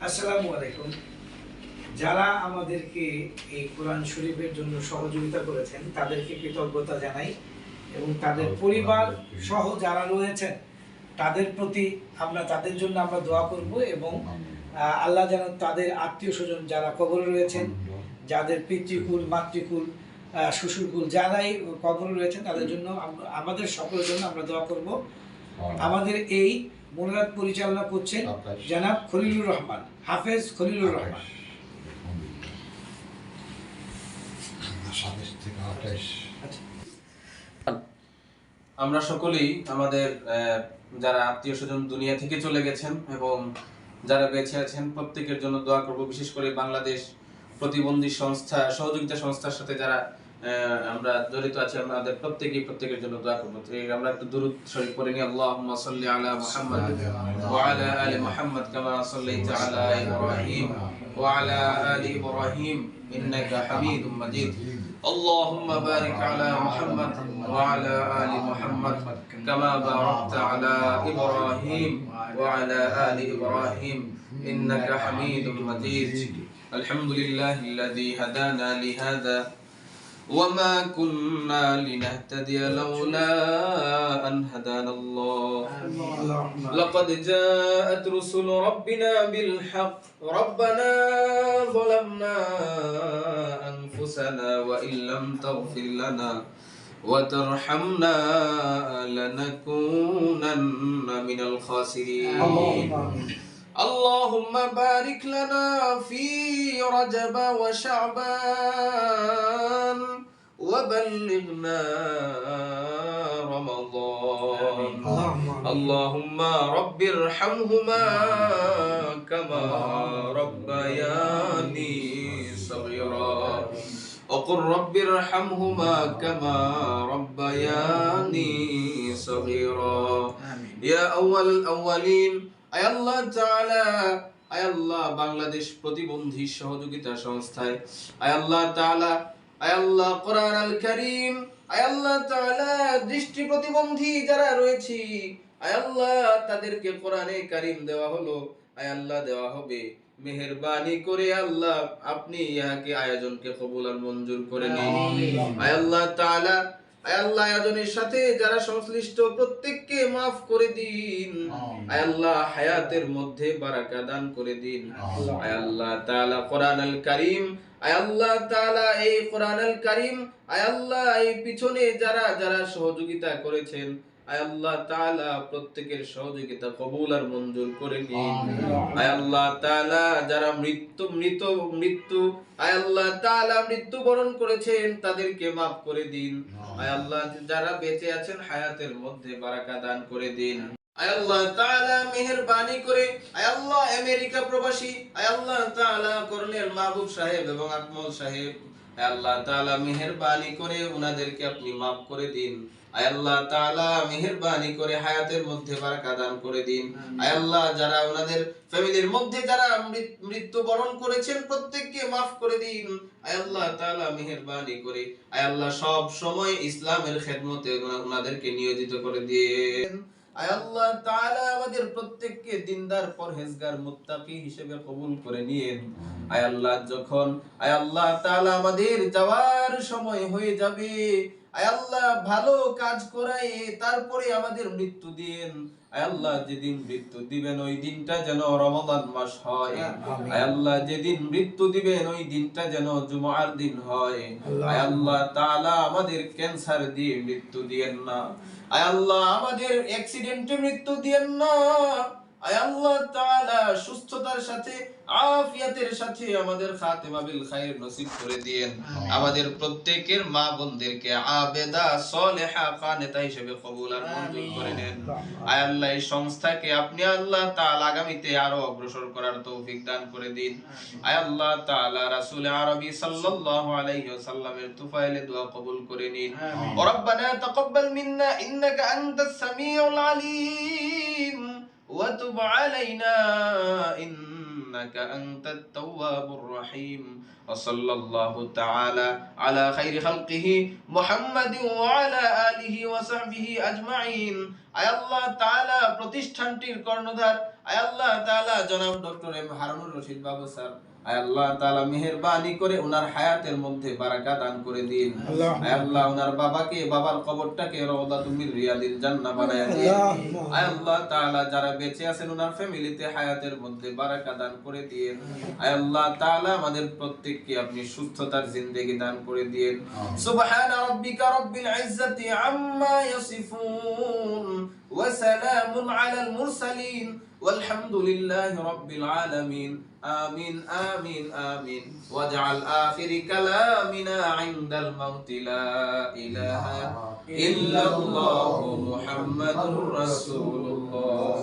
আসসালামু আলাইকুম। যারা আমাদেরকে এই কোরআন শরীফের জন্য সহযোগিতা করেছেন তাদেরকে কৃতজ্ঞতা জানাই এবং তাদের পরিবার সহ যারা রয়েছেন তাদের প্রতি তাদের জন্য আমরা দোয়া করব এবং আল্লাহ যেন তাদের আত্মীয় স্বজন যারা কবরে রয়েছেন, যাদের পিতৃকুল মাতৃকুল শ্বশুরকুল যারাই কবরে রয়েছেন তাদের জন্য আমাদের সকলের জন্য আমরা দোয়া করব। আমাদের এই মোনাজাত পরিচালনা করছেন জনাব খলিলুর রহমান, হাফেজ খলিলুর রহমান। আমরা সকলেই আমাদের যারা আত্মীয় স্বজন দুনিয়া থেকে চলে গেছেন এবং যারা বেঁচে আছেন প্রত্যেকের জন্য দোয়া করব। বিশেষ করে বাংলাদেশ প্রতিবন্ধী সংস্থা সহযোগিতা সংস্থার সাথে যারা আমরা জড়িত আছি, আমাদের প্রত্যেকের জন্য দোয়া করব। আমরা একটু দুরূদ শরীফ পড়ে নিই। আল্লাহুম্মা সাল্লি আলা মুহাম্মাদ ওয়া আলা আলি মুহাম্মাদ কামা সাল্লাইতা আলা ইব্রাহিম ওয়া আলা আলি ইব্রাহিম ইন্নাকা হামিদুম মাজিদ। اللهم بارك على محمد وعلى آل محمد كما باركت على إبراهيم وعلى آل إبراهيم إنك حميد مجيد. الحمد لله الذي هدانا لهذا وما كنا لنهتدي لولا أن هدانا الله. لقد جاءت رسل ربنا بالحق ربنا ظلمنا أنفسنا وإن لم تغفر لنا وترحمنا لنكونن من الخاسرين. اللهم بارك لنا في رجب وشعبان وبلغنا رمضان. اللهم رب ارحمهما كما ربياني صغيرا وقل رب ارحمهما كما ربياني صغيرا. يا أول الأولين আয় আল্লাহ তাআলা, আয় আল্লাহ বাংলাদেশ প্রতিবন্ধী সহযোগিতা সংস্থায় আয় আল্লাহ তাআলা, আয় আল্লাহ কোরআন আল কারীম, আয় আল্লাহ তাআলা দৃষ্টি প্রতিবন্ধী যারা রয়েছে আয় আল্লাহ তাদেরকে কোরআনে কারীম দেওয়া হলো, আয় আল্লাহ দেওয়া হবে। মেহেরবানি করে আল্লাহ আপনি ইহাকে আয়োজনকে কবুল আর মঞ্জুর করে নিন। আয় আল্লাহ তাআলা, আয় আল্লাহ আয়োজনের সাথে যারা সংশ্লিষ্ট প্রত্যেককে মাফ করে দিন। আয় আল্লাহ হায়াতের মধ্যে বারাকা দান করে দিন। আয় আল্লাহ তাআলা কোরআন আল কারীম, আয় আল্লাহ তাআলা এই কোরআন আল কারীম, আয় আল্লাহ এই পিছনে যারা যারা সহযোগিতা করেছেন আয় আল্লাহ তাআলা প্রত্যেকের সহযোগিতা কবুল আর মঞ্জুর করে নিন। আয় আল্লাহ তাআলা যারা মৃত্যু আয় আল্লাহ তাআলা মৃত্যুবরণ করেছেন তাদেরকে মাফ করে দিন। আয় আল্লাহ যারা বেঁচে আছেন হায়াতের মধ্যে বারাকা দান করে দিন। আয় আল্লাহ তাআলা মেহেরবানি করে আয় আল্লাহ আমেরিকা প্রবাসী আয় আল্লাহ তাআলা কর্নেল মাহবুব সাহেব এবং আকমল সাহেব আয় আল্লাহ তাআলা মেহেরবানি করে উনাদেরকে আপনি মাফ করে দিন। আয় আল্লাহ তাআলা মেহেরবানি করে হায়াতের মধ্যে বারাকা দান করে দিন। আয় আল্লাহ যারা ওনাদের ফ্যামিলির মধ্যে যারা মৃত্যুবরণ করেছেন প্রত্যেককে মাফ করে দিন। আয় আল্লাহ তাআলা মেহেরবানি করে আয় আল্লাহ সব সময় ইসলামের খেদমতে ওনাদেরকে নিয়োজিত করে দিন। আয় আল্লাহ তাআলা আমাদের প্রত্যেককে দিনদার পরহেজগার মুত্তাকি হিসেবে কবুল করে নিয়েন। আয় আল্লাহ যখন আয় আল্লাহ তাআলা আমাদের যাওয়ার সময় হয়ে যাবে আয় আল্লাহ ভালো কাজ করায় তারপরে আমাদের মৃত্যু দিন। আয় আল্লাহ যেদিন মৃত্যু দিবেন ওই দিনটা যেন রমাদান মাস হয়। আয় আল্লাহ যেদিন মৃত্যু দিবেন ওই দিনটা যেন জুমার দিন হয়। আয় আল্লাহ তাআলা আমাদের ক্যান্সার দিয়ে মৃত্যু দিয়েন না। আয় আল্লাহ আমাদের অ্যাক্সিডেন্টে মৃত্যু দিয়েন না। আয় আল্লাহ তাআলা সুস্থতার সাথে আফিয়াতের সাথে আমাদের খাতিমা বিল খায়র নসিব করে দিয়েন। আমাদের প্রত্যেকের মা বোনদেরকে আবেদা সালেহা কানেতা হিসেবে কবুল আর মঞ্জুর করে নেন। আয় আল্লাহ এই সংস্থাকে আপনি আল্লাহ তাআলা আগামীতে আরো অগ্রসর করার তৌফিক দান করে দিন। আয় আল্লাহ তাআলা রাসূল আরবি সাল্লাল্লাহু আলাইহি ওয়াসাল্লামের তুফাইলে দোয়া কবুল করে নিন। ওয়া রাব্বানা তাকাব্বাল মিন্না ইন্নাকা আনতাস সামিউল আলিম ওয়া তুব আলাইনা ইন্নাকা আনতাত তাওয়াবুর রহিম। ওয়া সাল্লাল্লাহু তাআলা আলা খাইরি খালকিহি মুহাম্মাদিন ওয়া আলা আলিহি ওয়া সাহবিহি আজমাইন। আয় আল্লাহ তাআলা প্রতিষ্ঠানটির কর্ণধার আয় আল্লাহ তাআলা জনাব ডক্টর এম হারুনুর রশিদ বাবু স্যার, আয় আল্লাহ তাআলা মেহেরবানি করে ওনার হায়াতের মধ্যে বারাকা দান করে দিন। আয় আল্লাহ ওনার বাবাকে, বাবার কবরটাকে রওদাতুম মিন রিয়াদিল জান্নাহ বানায়া দিন। আয় আল্লাহ তাআলা যারা বেঁচে আছেন ওনার ফ্যামিলিতে হায়াতের মধ্যে বারাকা দান করে দিন। আয় আল্লাহ তাআলা আমাদের প্রত্যেককে আপনি সুস্থতার জিন্দেগি দান করে দিন। সুবহান রাব্বিকা রাব্বিল ইজ্জাতি আম্মা ইয়াসিফুন ওয়া সালামুন আলাল মুরসালিন والحمد لله رب العالمين آمين آمين آمين واجعل آخر كلامنا عند الموت لا إله إلا الله محمد رسول الله.